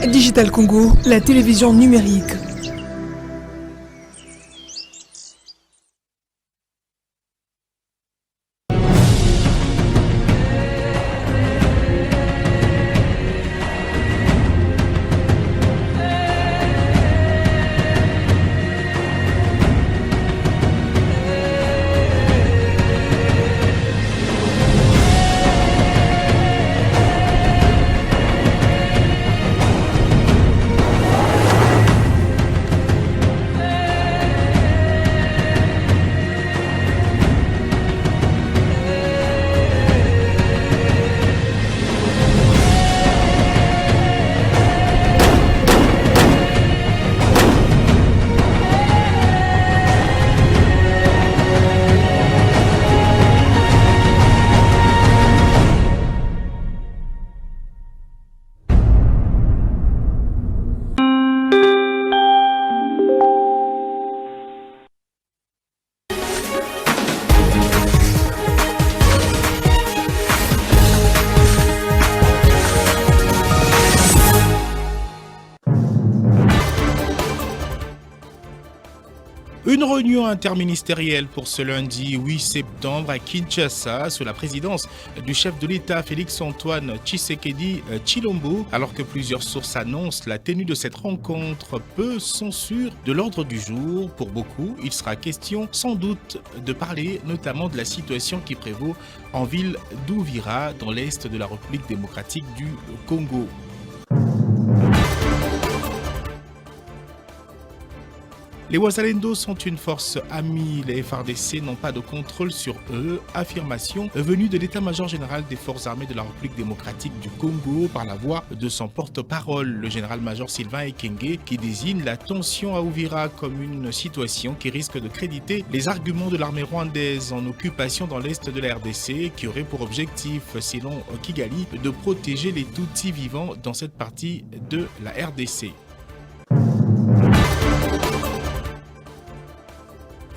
Digital Congo, la télévision numérique. Une réunion interministérielle pour ce lundi 8 septembre à Kinshasa sous la présidence du chef de l'État Félix-Antoine Tshisekedi Tshilombo. Alors que plusieurs sources annoncent la tenue de cette rencontre, peu sont sûrs de l'ordre du jour. Pour beaucoup, il sera question sans doute de parler notamment de la situation qui prévaut en ville d'Uvira dans l'est de la République démocratique du Congo. Les Wazalendo sont une force amie, les FARDC n'ont pas de contrôle sur eux, affirmation venue de l'état-major général des forces armées de la République démocratique du Congo par la voix de son porte-parole, le général-major Sylvain Ekenge, qui désigne la tension à Uvira comme une situation qui risque de créditer les arguments de l'armée rwandaise en occupation dans l'est de la RDC, qui aurait pour objectif, selon Kigali, de protéger les Tutsis vivants dans cette partie de la RDC.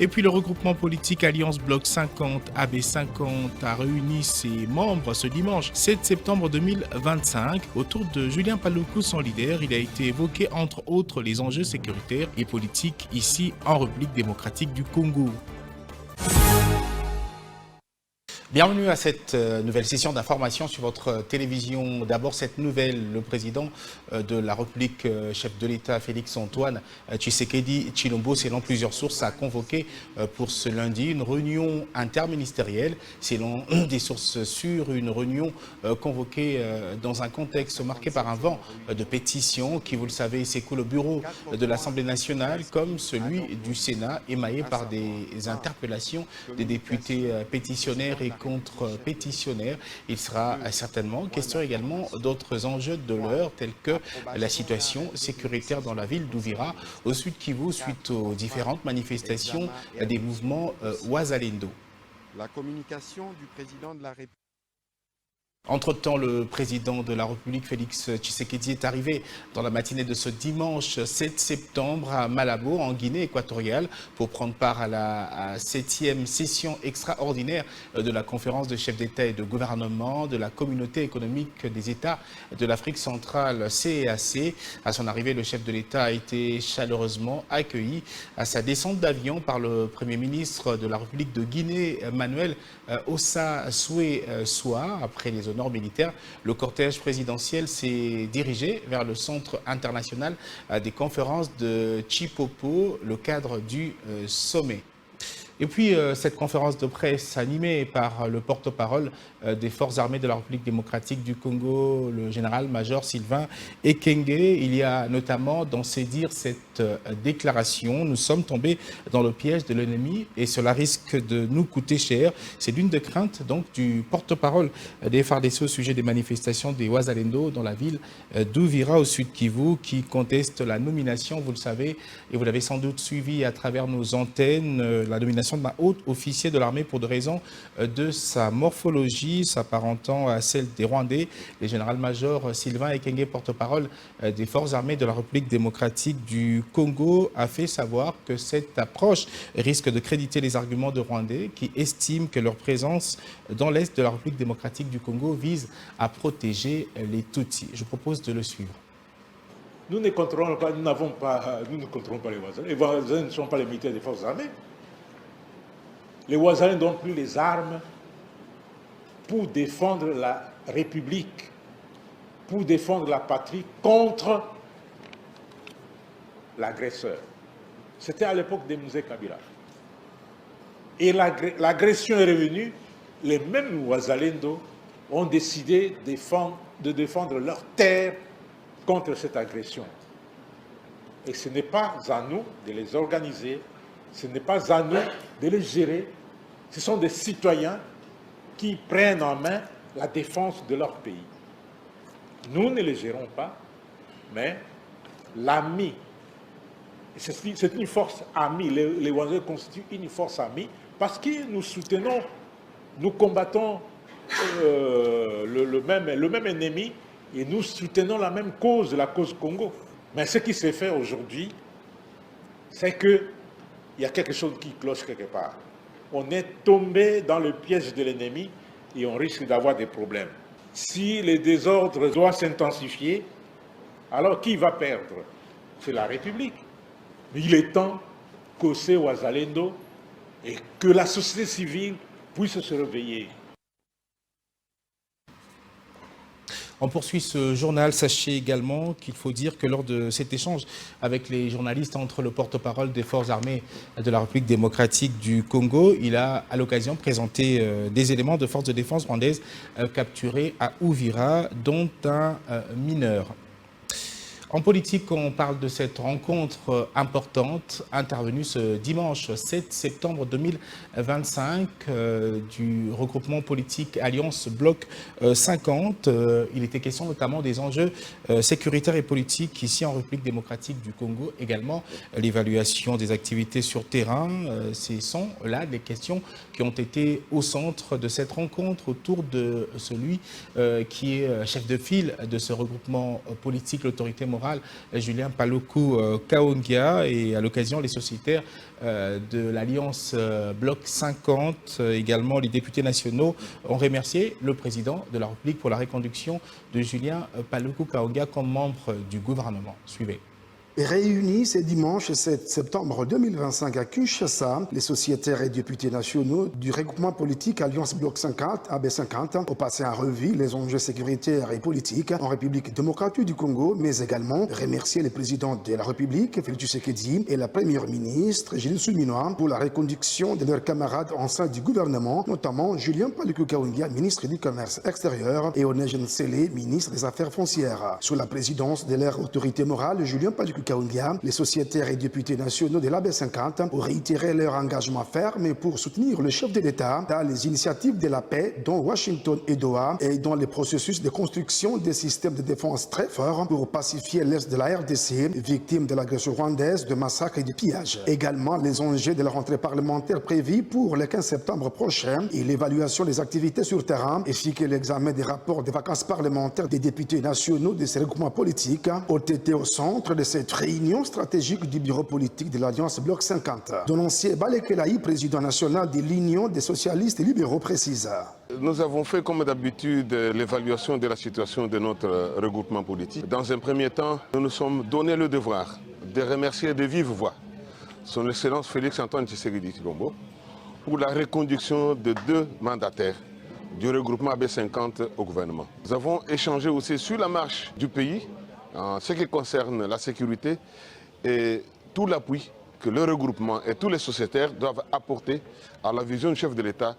Et puis le regroupement politique Alliance Bloc 50, AB50, a réuni ses membres ce dimanche 7 septembre 2025. Autour de Julien Paluku, son leader, il a été évoqué entre autres les enjeux sécuritaires et politiques ici en République démocratique du Congo. Bienvenue à cette nouvelle session d'information sur votre télévision. D'abord, cette nouvelle, le président de la République, chef de l'État, Félix-Antoine Tshisekedi Tshilombo, selon plusieurs sources, a convoqué pour ce lundi une réunion interministérielle. Selon des sources sûres, une réunion convoquée dans un contexte marqué par un vent de pétitions qui, vous le savez, s'écoule au bureau de l'Assemblée nationale comme celui du Sénat, émaillé par des interpellations des députés pétitionnaires et contre-pétitionnaires. Il sera certainement question également d'autres enjeux de l'heure, tels que la situation sécuritaire dans la ville d'Uvira, au Sud Kivu, suite aux différentes manifestations des mouvements Wazalendo. La communication du président de la République. Entre-temps, le président de la République, Félix Tshisekedi, est arrivé dans la matinée de ce dimanche 7 septembre à Malabo, en Guinée équatoriale, pour prendre part à la 7e session extraordinaire de la conférence de chefs d'État et de gouvernement de la Communauté économique des États de l'Afrique centrale, CEAC. À son arrivée, le chef de l'État a été chaleureusement accueilli à sa descente d'avion par le Premier ministre de la République de Guinée, Manuel Ossa Soué-Soa. Après les honneurs militaires, le cortège présidentiel s'est dirigé vers le centre international des conférences de Chipopo, le cadre du sommet. Et puis, cette conférence de presse animée par le porte-parole des forces armées de la République démocratique du Congo, le général-major Sylvain Ekenge, il y a notamment dans ses dires cette déclaration: nous sommes tombés dans le piège de l'ennemi et cela risque de nous coûter cher. C'est l'une des craintes donc du porte-parole des FARDC au sujet des manifestations des Wazalendo dans la ville d'Uvira au Sud Kivu, qui conteste la nomination, vous le savez, et vous l'avez sans doute suivi à travers nos antennes, la nomination l'arrestation d'un haut officier de l'armée pour des raisons de sa morphologie s'apparentant à celle des Rwandais. Le général-major Sylvain Ekenge, porte-parole des forces armées de la République démocratique du Congo, a fait savoir que cette approche risque de créditer les arguments de Rwandais qui estiment que leur présence dans l'est de la République démocratique du Congo vise à protéger les Tutsis. Je propose de le suivre. Nous ne contrôlons pas, nous ne contrôlons pas les voisins. Les voisins ne sont pas les militaires des forces armées. Les voisins n'ont plus les armes pour défendre la République, pour défendre la patrie contre l'agresseur. C'était à l'époque de Mzee Kabila. Et l'agression est revenue, les mêmes Wazalendo ont décidé de défendre leur terre contre cette agression. Et ce n'est pas à nous de les organiser, ce n'est pas à nous de les gérer. Ce sont des citoyens qui prennent en main la défense de leur pays. Nous ne les gérons pas, mais l'AMI, c'est une force amie, les Wazalendo constituent une force amie parce que nous soutenons, nous combattons le même ennemi et nous soutenons la même cause, la cause Congo. Mais ce qui s'est fait aujourd'hui, c'est qu'il y a quelque chose qui cloche quelque part. On est tombé dans le piège de l'ennemi et on risque d'avoir des problèmes. Si les désordres doivent s'intensifier, alors qui va perdre? C'est la République. Mais il est temps qu'Ossé Wazalendo et que la société civile puisse se réveiller. On poursuit ce journal. Sachez également qu'il faut dire que lors de cet échange avec les journalistes entre le porte-parole des forces armées de la République démocratique du Congo, il a à l'occasion présenté des éléments de forces de défense rwandaises capturés à Uvira, dont un mineur. En politique, on parle de cette rencontre importante intervenue ce dimanche 7 septembre 2025 du regroupement politique Alliance Bloc 50. Il était question notamment des enjeux sécuritaires et politiques ici en République démocratique du Congo. Également, l'évaluation des activités sur terrain. Ce sont là des questions qui ont été au centre de cette rencontre autour de celui qui est chef de file de ce regroupement politique, l'autorité morale, Julien Paluku Kahongya, et à l'occasion les sociétaires de l'Alliance Bloc 50, également les députés nationaux, ont remercié le président de la République pour la reconduction de Julien Paluku Kahongya comme membre du gouvernement. Suivez. Réunis ce dimanche 7 septembre 2025 à Kinshasa, les sociétaires et députés nationaux du regroupement politique Alliance Bloc 50, AB50, ont passé en revue les enjeux sécuritaires et politiques en République démocratique du Congo, mais également remercier le président de la République, Félix Tshisekedi, et la première ministre, Julie Souminois, pour la reconduction de leurs camarades en sein du gouvernement, notamment Julien Paluku Kahongya, ministre du Commerce extérieur, et Onejen Sele, ministre des Affaires foncières. Sous la présidence de leur autorité morale, Julien Paluku Kahongya, les sociétaires et députés nationaux de l'AB50 ont réitéré leur engagement ferme pour soutenir le chef de l'État dans les initiatives de la paix dont Washington et Doha et dans le processus de construction des systèmes de défense très forts pour pacifier l'est de la RDC, victime de l'agression rwandaise, de massacres et de pillages. Également les enjeux de la rentrée parlementaire prévue pour le 15 septembre prochain et l'évaluation des activités sur terrain, ainsi que l'examen des rapports des vacances parlementaires des députés nationaux de ces regroupements politiques ont été au centre de cette réunion stratégique du bureau politique de l'Alliance Bloc 50. Donancier Balekelaï, président national de l'Union des socialistes libéraux, précise. Nous avons fait comme d'habitude l'évaluation de la situation de notre regroupement politique. Dans un premier temps, nous nous sommes donné le devoir de remercier de vive voix son Excellence Félix-Antoine Tshisekedi Tshilombo pour la reconduction de 2 mandataires du regroupement AB50 au gouvernement. Nous avons échangé aussi sur la marche du pays en ce qui concerne la sécurité et tout l'appui que le regroupement et tous les sociétaires doivent apporter à la vision du chef de l'État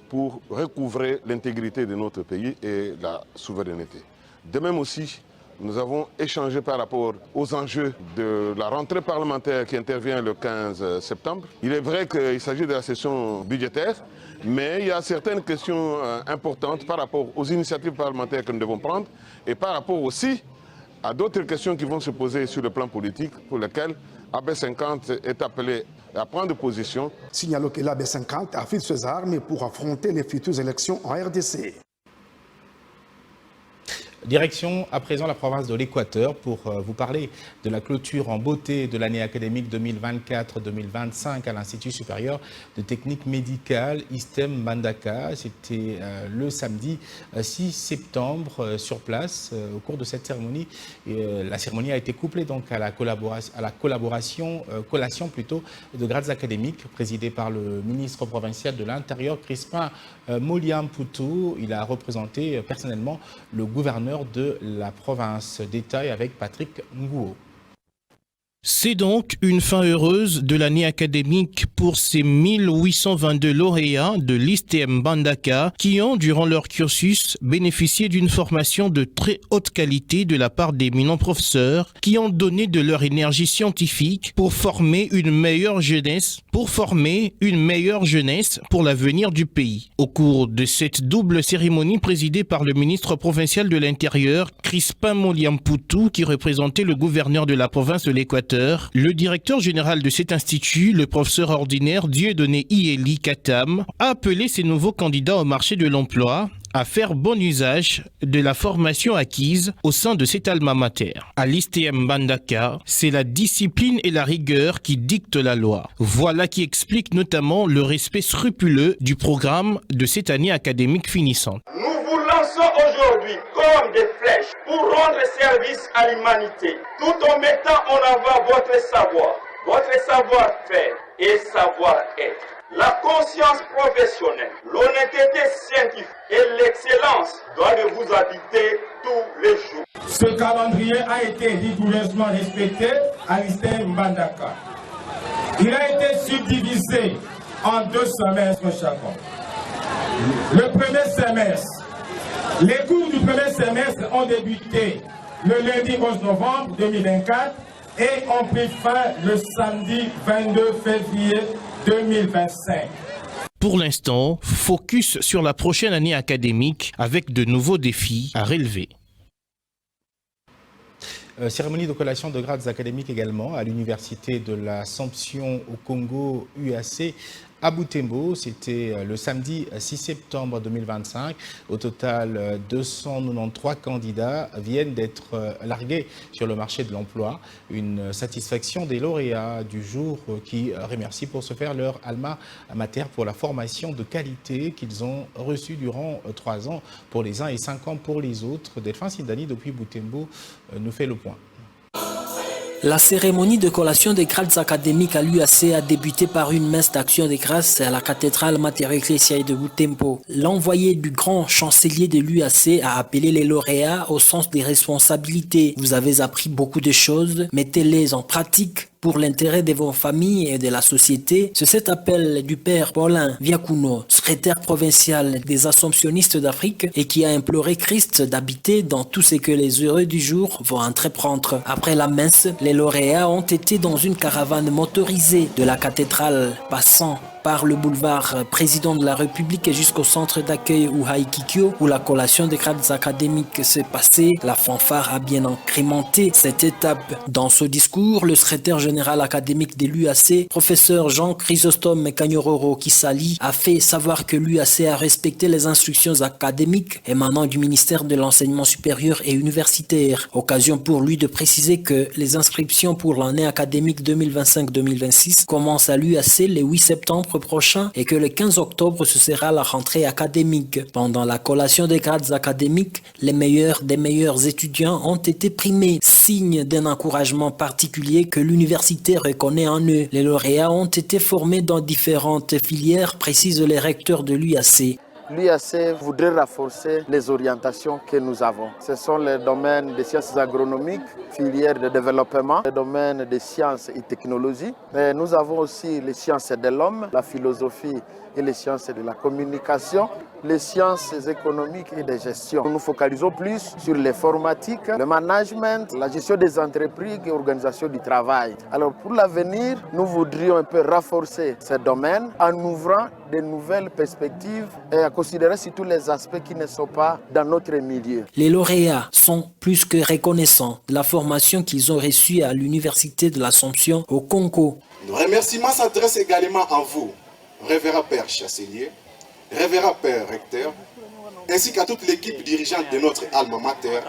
pour recouvrer l'intégrité de notre pays et la souveraineté. De même aussi, nous avons échangé par rapport aux enjeux de la rentrée parlementaire qui intervient le 15 septembre. Il est vrai qu'il s'agit de la session budgétaire, mais il y a certaines questions importantes par rapport aux initiatives parlementaires que nous devons prendre et par rapport aussi à d'autres questions qui vont se poser sur le plan politique, pour lesquelles AB50 est appelé à prendre position. Signalons que l'AB50 affile ses armes pour affronter les futures élections en RDC. Direction à présent la province de l'Équateur pour vous parler de la clôture en beauté de l'année académique 2024-2025 à l'Institut supérieur de technique médicale ISTEM Mbandaka. C'était le samedi 6 septembre sur place. Au cours de cette cérémonie, la cérémonie a été couplée donc à la collation de grades académiques présidée par le ministre provincial de l'Intérieur Crispin Moliam-Poutou. Il a représenté personnellement le gouverneur de la province. Détail avec Patrick Ngouo. C'est donc une fin heureuse de l'année académique pour ces 1822 lauréats de l'ISTEM Mbandaka qui ont, durant leur cursus, bénéficié d'une formation de très haute qualité de la part d'éminents professeurs qui ont donné de leur énergie scientifique pour former une meilleure jeunesse, pour l'avenir du pays. Au cours de cette double cérémonie présidée par le ministre provincial de l'Intérieur, Crispin Moliam-Poutou, qui représentait le gouverneur de la province de l'Équateur, le directeur général de cet institut, le professeur ordinaire Dieudonné Ieli Katam, a appelé ces nouveaux candidats au marché de l'emploi à faire bon usage de la formation acquise au sein de cet alma mater. À l'ISTEM Mbandaka, c'est la discipline et la rigueur qui dictent la loi. Voilà qui explique notamment le respect scrupuleux du programme de cette année académique finissante. Nous vous lançons aujourd'hui comme des flèches pour rendre service à l'humanité, tout en mettant en avant votre savoir-faire et savoir-être. La conscience professionnelle, l'honnêteté scientifique et l'excellence doivent vous habiter tous les jours. Ce calendrier a été rigoureusement respecté à l'ISTEM Mbandaka. Il a été subdivisé en 2 semestres chacun. Le premier semestre, les cours du premier semestre ont débuté le lundi 11 novembre 2024 et ont pris fin le samedi 22 février 2025. Pour l'instant, focus sur la prochaine année académique avec de nouveaux défis à relever. Cérémonie de collation de grades académiques également à l'université de l'Assomption au Congo UAC à Butembo. C'était le samedi 6 septembre 2025. Au total, 293 candidats viennent d'être largués sur le marché de l'emploi. Une satisfaction des lauréats du jour qui remercient pour ce faire leur alma mater pour la formation de qualité qu'ils ont reçue durant 3 ans pour les uns et 5 ans pour les autres. Delphine Sindani depuis Butembo nous fait le point. La cérémonie de collation des grades académiques à l'UAC a débuté par une messe d'action de grâce à la cathédrale Mater Ecclesiae de Butembo. L'envoyé du grand chancelier de l'UAC a appelé les lauréats au sens des responsabilités. Vous avez appris beaucoup de choses, mettez-les en pratique pour l'intérêt de vos familles et de la société. C'est cet appel du père Paulin Viacuno, secrétaire provincial des Assomptionnistes d'Afrique et qui a imploré Christ d'habiter dans tout ce que les heureux du jour vont entreprendre. Après la messe, les lauréats ont été dans une caravane motorisée de la cathédrale, passant par le boulevard Président de la République jusqu'au centre d'accueil Uhaikikyo où la collation des grades académiques s'est passée. La fanfare a bien incrémenté cette étape. Dans ce discours, le secrétaire général académique de l'UAC, professeur Jean Chrysostome Kanyororo Kisali, a fait savoir que l'UAC a respecté les instructions académiques émanant du ministère de l'Enseignement supérieur et universitaire. Occasion pour lui de préciser que les inscriptions pour l'année académique 2025-2026 commencent à l'UAC le 8 septembre prochain et que le 15 octobre ce sera la rentrée académique. Pendant la collation des grades académiques, les meilleurs des meilleurs étudiants ont été primés, signe d'un encouragement particulier que l'université reconnaît en eux. Les lauréats ont été formés dans différentes filières, précisent les recteurs de l'UAC. L'UAC voudrait renforcer les orientations que nous avons. Ce sont les domaines des sciences agronomiques, filières de développement, les domaines des sciences et technologies. Mais nous avons aussi les sciences de l'homme, la philosophie et les sciences de la communication. les sciences économiques et de gestion. Nous nous focalisons plus sur l'informatique, le management, la gestion des entreprises et l'organisation du travail. Alors pour l'avenir, nous voudrions un peu renforcer ce domaine en ouvrant de nouvelles perspectives et à considérer surtout les aspects qui ne sont pas dans notre milieu. Les lauréats sont plus que reconnaissants de la formation qu'ils ont reçue à l'Université de l'Assomption au Congo. Nos remerciements s'adressent également à vous, révérend Père Chancelier, révérend Père Recteur, ainsi qu'à toute l'équipe dirigeante de notre alma mater,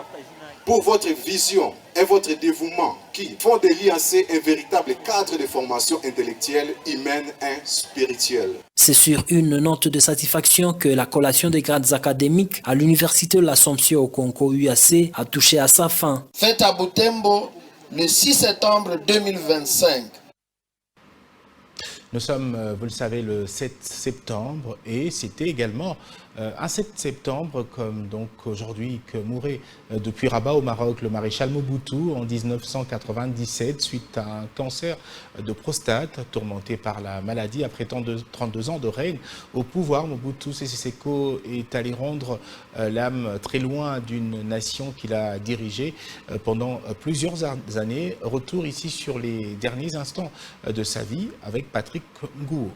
pour votre vision et votre dévouement qui font de l'IAC un véritable cadre de formation intellectuelle, humaine et spirituelle. C'est sur une note de satisfaction que la collation des grades académiques à l'Université de l'Assomption au Congo UAC a touché à sa fin. Fête à Butembo le 6 septembre 2025. Nous sommes, vous le savez, le 7 septembre et c'était également un 7 septembre comme donc aujourd'hui que mourait depuis Rabat au Maroc le maréchal Mobutu en 1997 suite à un cancer de prostate tourmenté par la maladie. Après 32 ans de règne au pouvoir, Mobutu Sese Seko est allé rendre l'âme très loin d'une nation qu'il a dirigée pendant plusieurs années. Retour ici sur les derniers instants de sa vie avec Patrick Ngouo.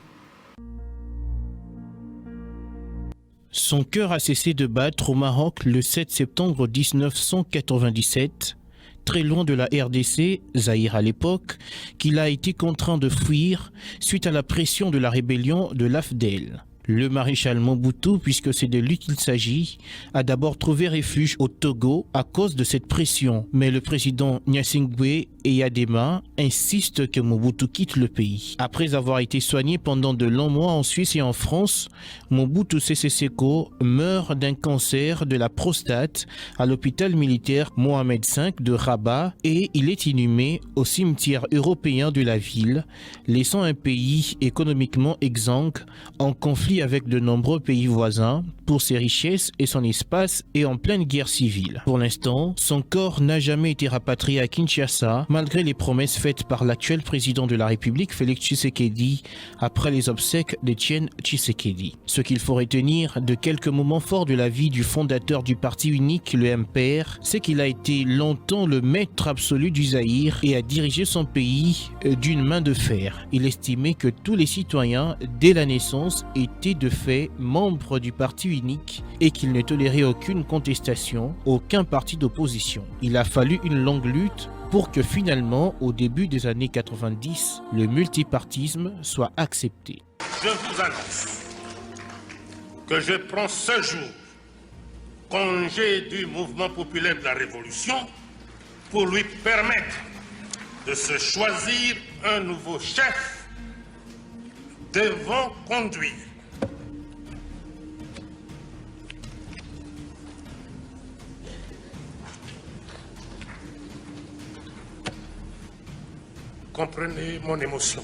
Son cœur a cessé de battre au Maroc le 7 septembre 1997, très loin de la RDC, Zaïre à l'époque, qu'il a été contraint de fuir suite à la pression de la rébellion de l'AFDEL. Le maréchal Mobutu, puisque c'est de lui qu'il s'agit, a d'abord trouvé refuge au Togo à cause de cette pression. Mais le président Gnassingbé Eyadema insiste que Mobutu quitte le pays. Après avoir été soigné pendant de longs mois en Suisse et en France, Mobutu Sese Seko meurt d'un cancer de la prostate à l'hôpital militaire Mohamed V de Rabat et il est inhumé au cimetière européen de la ville, laissant un pays économiquement exsangue en conflit avec de nombreux pays voisins pour ses richesses et son espace et en pleine guerre civile. Pour l'instant, son corps n'a jamais été rapatrié à Kinshasa malgré les promesses faites par l'actuel président de la République, Félix Tshisekedi, après les obsèques d'Etienne Tshisekedi. Ce qu'il faut retenir de quelques moments forts de la vie du fondateur du parti unique, le MPR, c'est qu'il a été longtemps le maître absolu du Zaïre et a dirigé son pays d'une main de fer. Il estimait que tous les citoyens, dès la naissance, étaient de fait membres du parti unique et qu'il ne tolérait aucune contestation, aucun parti d'opposition. Il a fallu une longue lutte pour que finalement, au début des années 90, le multipartisme soit accepté. Je vous annonce que je prends ce jour congé du mouvement populaire de la Révolution pour lui permettre de se choisir un nouveau chef devant conduire. Comprenez mon émotion.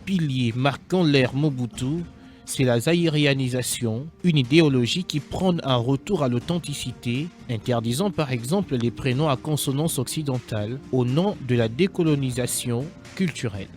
Pilier marquant l'ère Mobutu, c'est la zaïrianisation, une idéologie qui prône un retour à l'authenticité, interdisant par exemple les prénoms à consonance occidentale au nom de la décolonisation culturelle.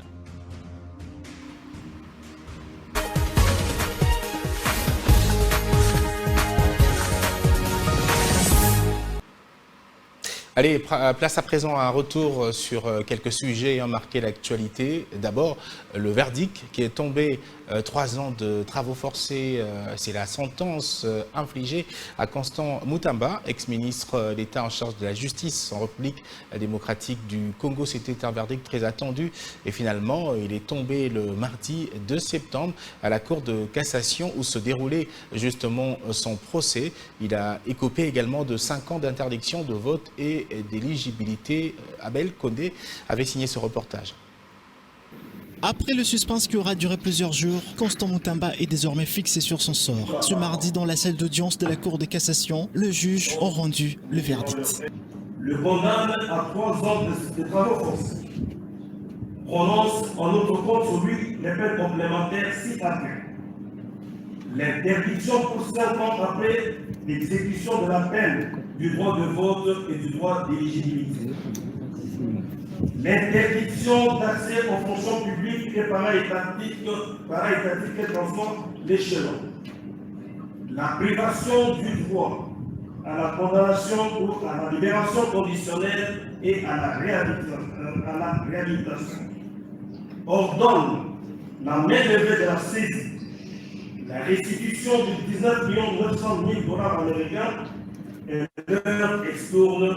Allez, place à présent à un retour sur quelques sujets ayant marqué l'actualité. D'abord, le verdict qui est tombé, 3 ans de travaux forcés, c'est la sentence infligée à Constant Mutamba, ex-ministre d'État en charge de la justice en République démocratique du Congo. C'était un verdict très attendu et finalement, il est tombé le mardi 2 septembre à la Cour de cassation où se déroulait justement son procès. Il a écopé également de 5 ans d'interdiction de vote et d'éligibilité. Abel Condé avait signé ce reportage. Après le suspense qui aura duré plusieurs jours, Constant Mutamba est désormais fixé sur son sort. Ce mardi, dans la salle d'audience de la Cour de cassation, le juge a rendu le verdict. Le condamne à 3 ans de travaux forcés. Prononce en autre compte sur lui les peines complémentaires ci-après. L'interdiction pour 5 ans après l'exécution de la peine du droit de vote et du droit d'éligibilité. l'interdiction d'accès aux fonctions publiques et para-étatiques transforme l'échelon, la privation du droit à la condamnation ou à la libération conditionnelle et à la réhabilitation, ordonne la main levée de la saisie, la restitution de 19 900 000 $ américains et leur extourne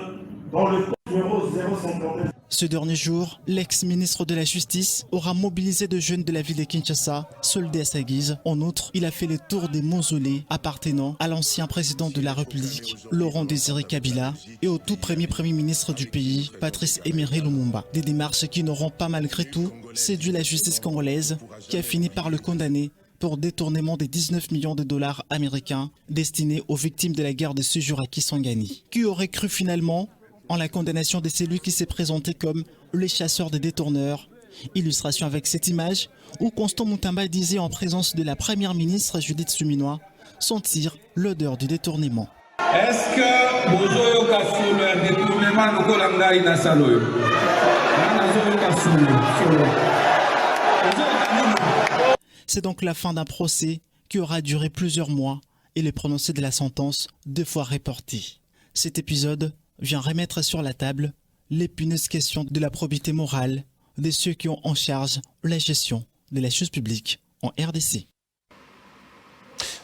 dans le code numéro 051. Ce dernier jour, l'ex-ministre de la Justice aura mobilisé de jeunes de la ville de Kinshasa, soldés à sa guise. En outre, il a fait le tour des mausolées appartenant à l'ancien président de la République, Laurent Désiré Kabila, et au tout premier ministre du pays, Patrice Emery Lumumba. Des démarches qui n'auront pas malgré tout séduit la justice congolaise, qui a fini par le condamner pour détournement des 19 millions de $ américains destinés aux victimes de la guerre de séjour à Kisangani. Qui aurait cru finalement en la condamnation de celui qui s'est présenté comme les chasseurs des détourneurs. Illustration avec cette image où Constant Mutamba disait en présence de la première ministre Judith Suminwa sentir l'odeur du détournement. Est-ce que bozoyoka solo ya détournement lokola ngai na saloyo? C'est donc la fin d'un procès qui aura duré plusieurs mois et le prononcé de la sentence 2 fois reporté. Cet épisode vient remettre sur la table l'épineuse question de la probité morale de ceux qui ont en charge la gestion de la chose publique en RDC.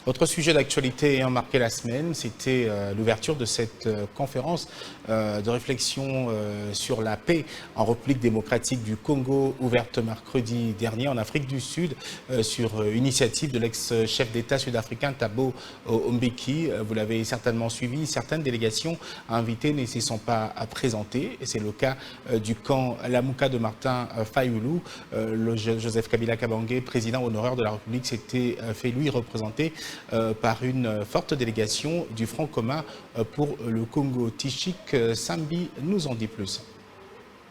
Autre sujet d'actualité ayant marqué la semaine, c'était l'ouverture de cette conférence de réflexion sur la paix en République démocratique du Congo, ouverte mercredi dernier en Afrique du Sud sur initiative de l'ex-chef d'État sud-africain Thabo Mbeki. Vous l'avez certainement suivi, certaines délégations invitées ne s'y sont pas présentées. C'est le cas du camp Lamuka de Martin Fayulu. Le Joseph Kabila Kabange, président honoraire de la République, s'était fait lui représenter par une forte délégation du Front commun pour le Congo. Tichik Sambi nous en dit plus.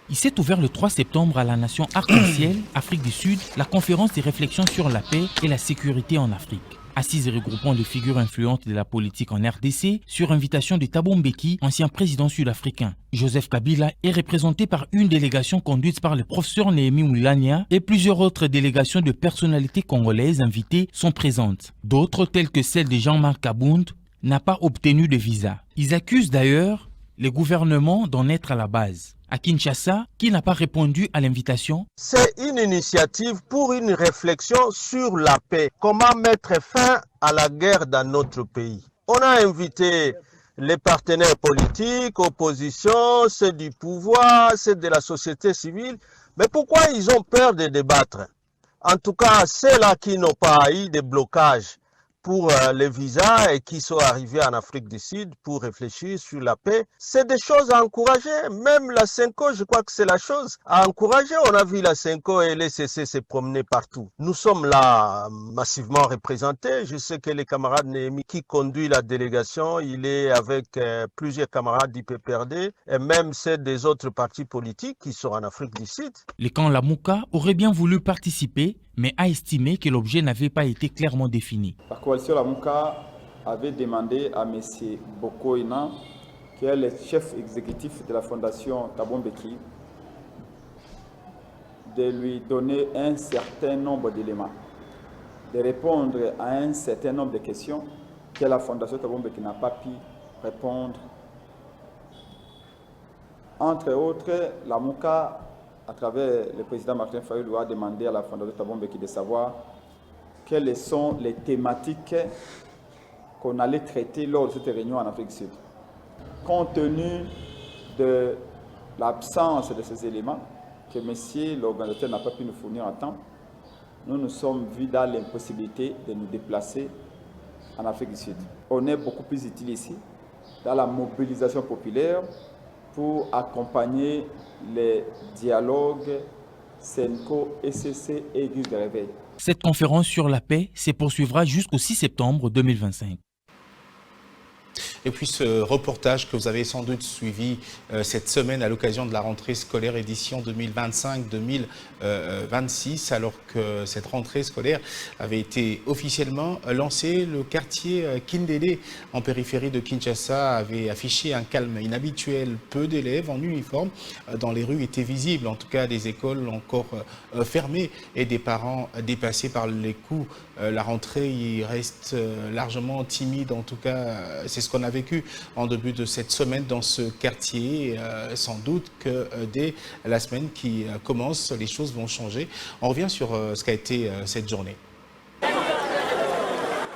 Il s'est ouvert le 3 septembre à la nation Arc-en-Ciel, Afrique du Sud, la conférence des réflexions sur la paix et la sécurité en Afrique. Assise et regroupant des figures influentes de la politique en RDC, sur invitation de Thabo Mbeki, ancien président sud-africain. Joseph Kabila est représenté par une délégation conduite par le professeur Néhémie Moulania et plusieurs autres délégations de personnalités congolaises invitées sont présentes. D'autres, telles que celle de Jean-Marc Kabound, n'ont pas obtenu de visa. Ils accusent d'ailleurs les gouvernements d'en être à la base. À Kinshasa, qui n'a pas répondu à l'invitation? C'est une initiative pour une réflexion sur la paix. Comment mettre fin à la guerre dans notre pays? On a invité les partenaires politiques, opposition, ceux du pouvoir, ceux de la société civile. Mais pourquoi ils ont peur de débattre? En tout cas, ceux-là qui n'ont pas eu de blocage pour les visas et qui sont arrivés en Afrique du Sud pour réfléchir sur la paix, c'est des choses à encourager. Même la Senko, je crois que c'est la chose à encourager. On a vu la Senko et l'ECC se promener partout. Nous sommes là massivement représentés. Je sais que les camarades Néhémie qui conduit la délégation, il est avec plusieurs camarades du PPRD et même ceux des autres partis politiques qui sont en Afrique du Sud. Le camp Lamuka aurait bien voulu participer, mais a estimé que l'objet n'avait pas été clairement défini. La coalition Lamuka avait demandé à M. Bokoina, qui est le chef exécutif de la fondation Thabo Mbeki, de lui donner un certain nombre d'éléments, de répondre à un certain nombre de questions que la fondation Thabo Mbeki n'a pas pu répondre. Entre autres, Lamuka, à travers le président Martin Fayulu, a demandé à la fondation Thabo Mbeki de savoir quelles sont les thématiques qu'on allait traiter lors de cette réunion en Afrique du Sud. Compte tenu de l'absence de ces éléments que l'organisateur n'a pas pu nous fournir en temps, nous nous sommes vus dans l'impossibilité de nous déplacer en Afrique du Sud. On est beaucoup plus utile ici, dans la mobilisation populaire, pour accompagner les dialogues Senko, ECC et Église de Réveil. Cette conférence sur la paix se poursuivra jusqu'au 6 septembre 2025. Et puis ce reportage que vous avez sans doute suivi cette semaine à l'occasion de la rentrée scolaire édition 2025-2026, alors que cette rentrée scolaire avait été officiellement lancée. Le quartier Kindélé, en périphérie de Kinshasa, avait affiché un calme inhabituel. Peu d'élèves en uniforme dans les rues étaient visibles, en tout cas des écoles encore fermées et des parents dépassés par les coûts. La rentrée y reste largement timide, en tout cas c'est ce qu'on a vécu en début de cette semaine dans ce quartier. Sans doute que dès la semaine qui commence, les choses vont changer. On revient sur ce qu'a été cette journée.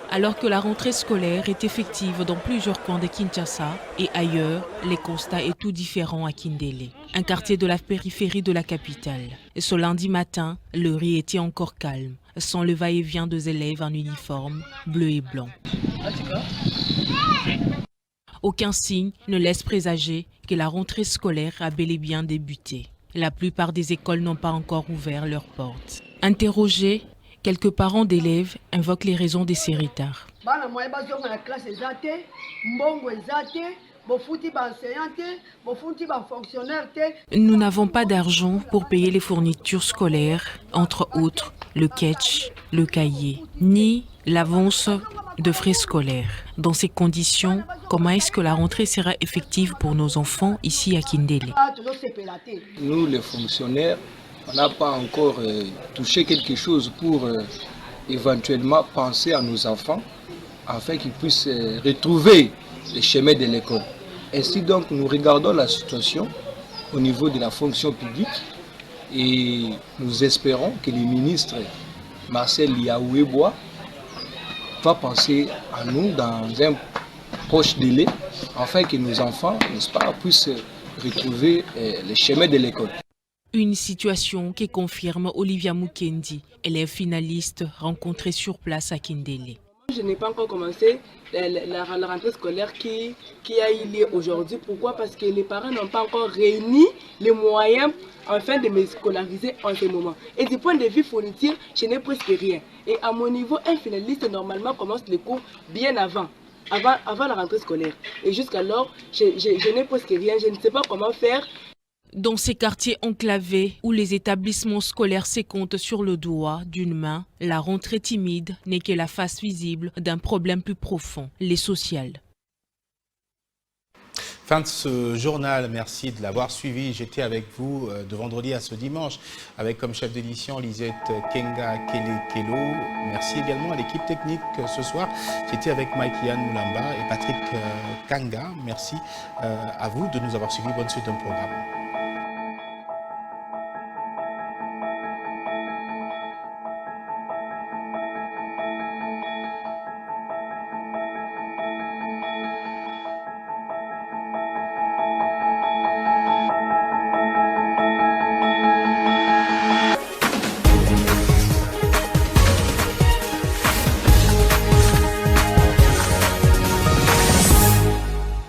Alors que la rentrée scolaire est effective dans plusieurs coins de Kinshasa et ailleurs, les constats est tout différent à Kindélé, un quartier de la périphérie de la capitale. Et ce lundi matin, le riz était encore calme, sans le va-et-vient des élèves en uniforme bleu et blanc. Aucun signe ne laisse présager que la rentrée scolaire a bel et bien débuté. La plupart des écoles n'ont pas encore ouvert leurs portes. Interrogés, quelques parents d'élèves invoquent les raisons de ces retards. Nous n'avons pas d'argent pour payer les fournitures scolaires, entre autres le ketch, le cahier, ni l'avance de frais scolaires. Dans ces conditions, comment est-ce que la rentrée sera effective pour nos enfants ici à Kindélé? Nous, les fonctionnaires, on n'a pas encore touché quelque chose pour éventuellement penser à nos enfants afin qu'ils puissent retrouver les chemins de l'école. Ainsi donc, nous regardons la situation au niveau de la fonction publique et nous espérons que le ministre Marcel Liaoué-Bois va penser à nous dans un proche délai afin que nos enfants, n'est-ce pas, puissent retrouver les chemins de l'école. Une situation qui confirme Olivia Mukendi, élève finaliste rencontrée sur place à Kindélé. Je n'ai pas encore commencé la rentrée scolaire qui a eu lieu aujourd'hui. Pourquoi? Parce que les parents n'ont pas encore réuni les moyens afin de me scolariser en ce moment. Et du point de vue fourniture, je n'ai presque rien. Et à mon niveau, un finaliste normalement commence les cours bien avant la rentrée scolaire. Et jusqu'alors, je n'ai presque rien. Je ne sais pas comment faire. Dans ces quartiers enclavés où les établissements scolaires se comptent sur le doigt d'une main, la rentrée timide n'est que la face visible d'un problème plus profond, les sociales. Fin de ce journal, merci de l'avoir suivi. J'étais avec vous de vendredi à ce dimanche avec comme chef d'édition Lisette Kenga Kele-Kelo. Merci également à l'équipe technique ce soir. J'étais avec Mike Yann Moulamba et Patrick Kanga. Merci à vous de nous avoir suivis. Bonne suite de programme.